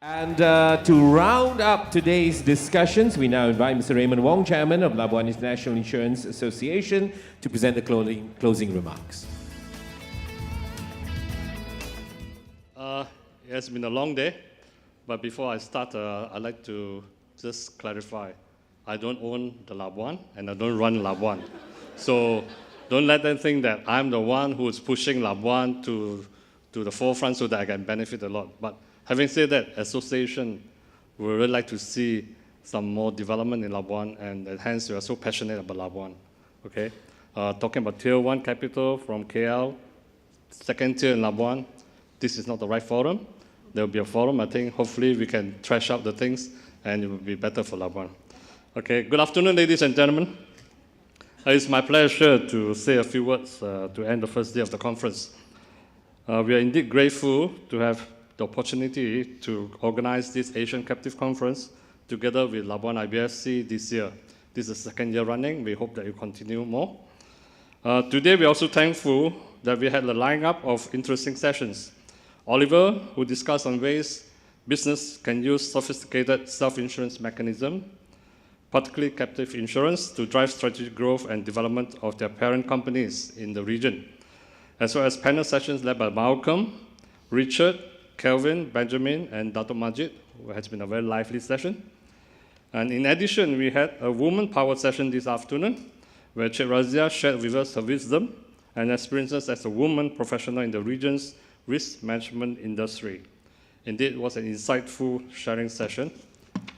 And to round up today's discussions, we now invite Mr. Raymond Wong, Chairman of Labuan International Insurance Association, to present the closing remarks. It has been a long day, but before I start, I'd like to just clarify. I don't own the Labuan, and I don't run Labuan. So don't let them think that I'm the one who is pushing Labuan to the forefront so that I can benefit a lot. But having said that, association would really like to see some more development in Labuan, and hence we are so passionate about Labuan. Okay, talking about Tier 1 capital from KL, second tier in Labuan, this is not the right forum. There will be a forum. I think hopefully we can thrash out the things, and it will be better for Labuan. Okay, good afternoon, ladies and gentlemen. It's my pleasure to say a few words to end the first day of the conference. We are indeed grateful to have the opportunity to organize this Asian Captive Conference together with Labuan IBFC this year. This is the second year running. We hope that you continue more. Today, we're also thankful that we had a lineup of interesting sessions. Oliver, who discussed on ways business can use sophisticated self-insurance mechanism, particularly captive insurance, to drive strategic growth and development of their parent companies in the region, as well as panel sessions led by Malcolm, Richard, Kelvin, Benjamin, and Dato Majid, who has been a very lively session. And in addition, we had a woman power session this afternoon, where Cik Razia shared with us her wisdom and experiences as a woman professional in the region's risk management industry. Indeed, it was an insightful sharing session.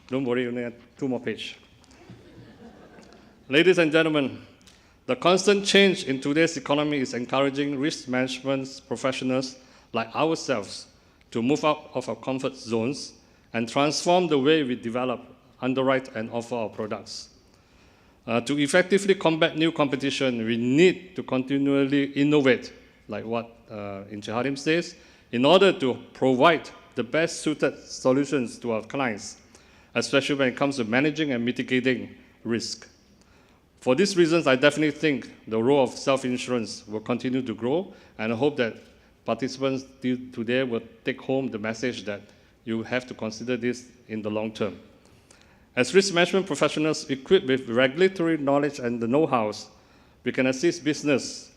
Don't worry, you only have 2 more pages. Ladies and gentlemen, the constant change in today's economy is encouraging risk management professionals like ourselves to move out of our comfort zones and transform the way we develop, underwrite, and offer our products. To effectively combat new competition, we need to continually innovate, like what Encik Harim says, in order to provide the best suited solutions to our clients, especially when it comes to managing and mitigating risk. For these reasons, I definitely think the role of self-insurance will continue to grow, and I hope that participants today will take home the message that you have to consider this in the long term. As risk management professionals equipped with regulatory knowledge and the know-hows, we can assist business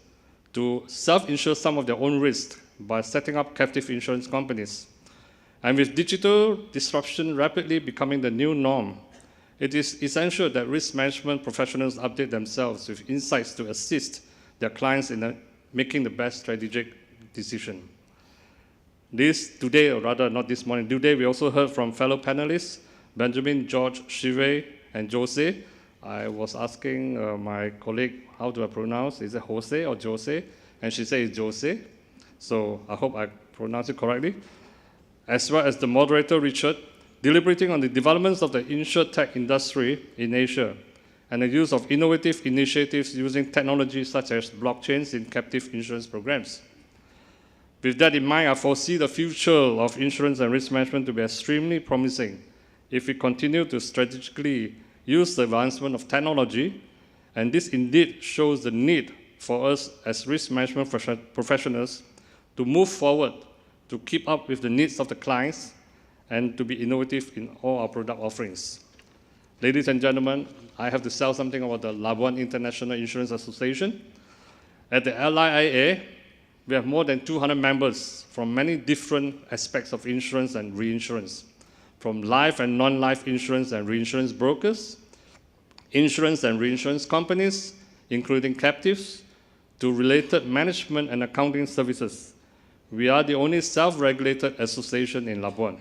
to self-insure some of their own risk by setting up captive insurance companies. And with digital disruption rapidly becoming the new norm, it is essential that risk management professionals update themselves with insights to assist their clients in making the best strategic decision. Today, or rather not this morning, today we also heard from fellow panelists, Benjamin, George, Shive, and Jose. I was asking my colleague, how do I pronounce? Is it Jose or Jose? And she said it's Jose. So I hope I pronounced it correctly. As well as the moderator, Richard, deliberating on the developments of the insurtech industry in Asia and the use of innovative initiatives using technology such as blockchains in captive insurance programs. With that in mind, I foresee the future of insurance and risk management to be extremely promising if we continue to strategically use the advancement of technology, and this indeed shows the need for us as risk management professionals to move forward, to keep up with the needs of the clients, and to be innovative in all our product offerings. Ladies and gentlemen, I have to sell something about the Labuan International Insurance Association. At the LIIA, we have more than 200 members from many different aspects of insurance and reinsurance, from life and non-life insurance and reinsurance brokers, insurance and reinsurance companies, including captives, to related management and accounting services. We are the only self-regulated association in Labuan.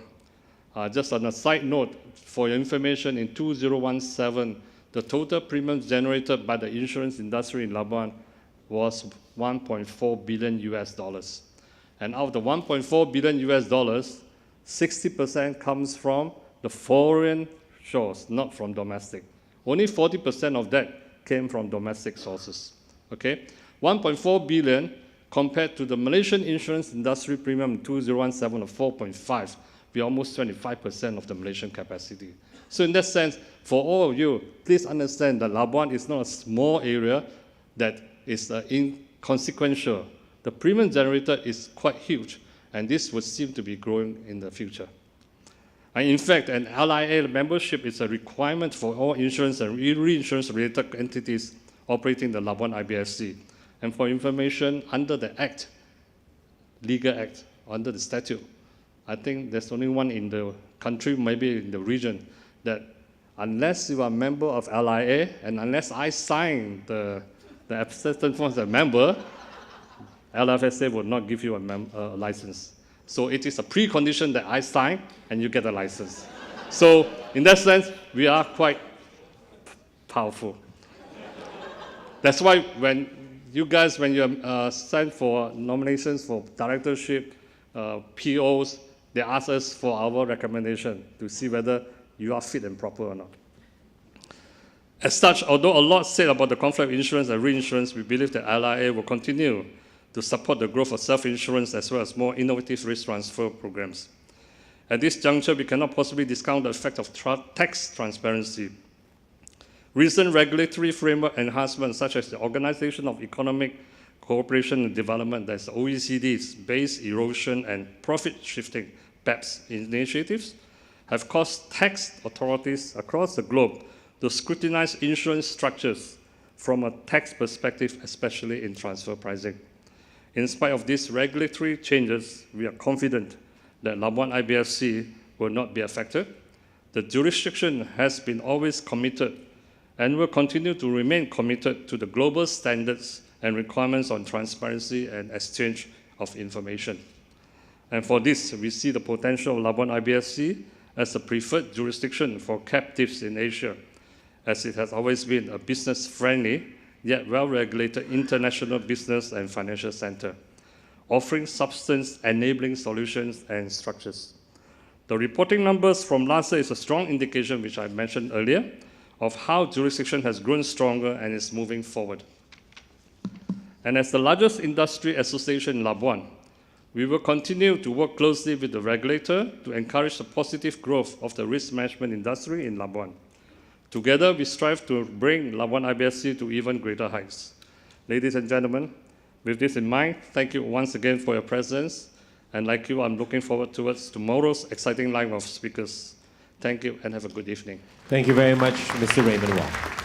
Just on a side note, for your information, in 2017, the total premiums generated by the insurance industry in Labuan was $1.4 billion US. And out of the $1.4 billion US, 60% comes from the foreign shores, not from domestic. Only 40% of that came from domestic sources. Okay? 1.4 billion compared to the Malaysian insurance industry premium in 2017 of 4.5. We're almost 25% of the Malaysian capacity. So in that sense, for all of you, please understand that Labuan is not a small area that is inconsequential. The premium generator is quite huge, and this would seem to be growing in the future. And in fact, an LIA membership is a requirement for all insurance and reinsurance-related entities operating the Labuan IBFC. And for information, under the Act, legal act, under the statute, I think there's only one in the country, maybe in the region, that unless you are a member of LIA and unless I sign the acceptance form as a member, LFSA will not give you a license. So it is a precondition that I sign and you get a license. So in that sense, we are quite powerful. That's why when you send for nominations for directorship, POs, they ask us for our recommendation to see whether you are fit and proper or not. As such, although a lot said about the conflict of insurance and reinsurance, we believe that LIA will continue to support the growth of self-insurance as well as more innovative risk transfer programs. At this juncture, we cannot possibly discount the effect of tax transparency. Recent regulatory framework enhancements, such as the Organization of Economic Cooperation and Development, that's OECD's base erosion and profit shifting BEPS initiatives, have caused tax authorities across the globe to scrutinize insurance structures from a tax perspective, especially in transfer pricing. In spite of these regulatory changes, we are confident that Labuan IBFC will not be affected. The jurisdiction has been always committed and will continue to remain committed to the global standards and requirements on transparency and exchange of information. And for this, we see the potential of Labuan IBFC as a preferred jurisdiction for captives in Asia, as it has always been a business-friendly, yet well-regulated international business and financial center, offering substance-enabling solutions and structures. The reporting numbers from last year is a strong indication, which I mentioned earlier, of how jurisdiction has grown stronger and is moving forward. And as the largest industry association in Labuan, we will continue to work closely with the regulator to encourage the positive growth of the risk management industry in Labuan. Together, we strive to bring Labuan IBFC to even greater heights. Ladies and gentlemen, with this in mind, thank you once again for your presence. And like you, I'm looking forward towards tomorrow's exciting line of speakers. Thank you and have a good evening. Thank you very much, Mr. Raymond Wong.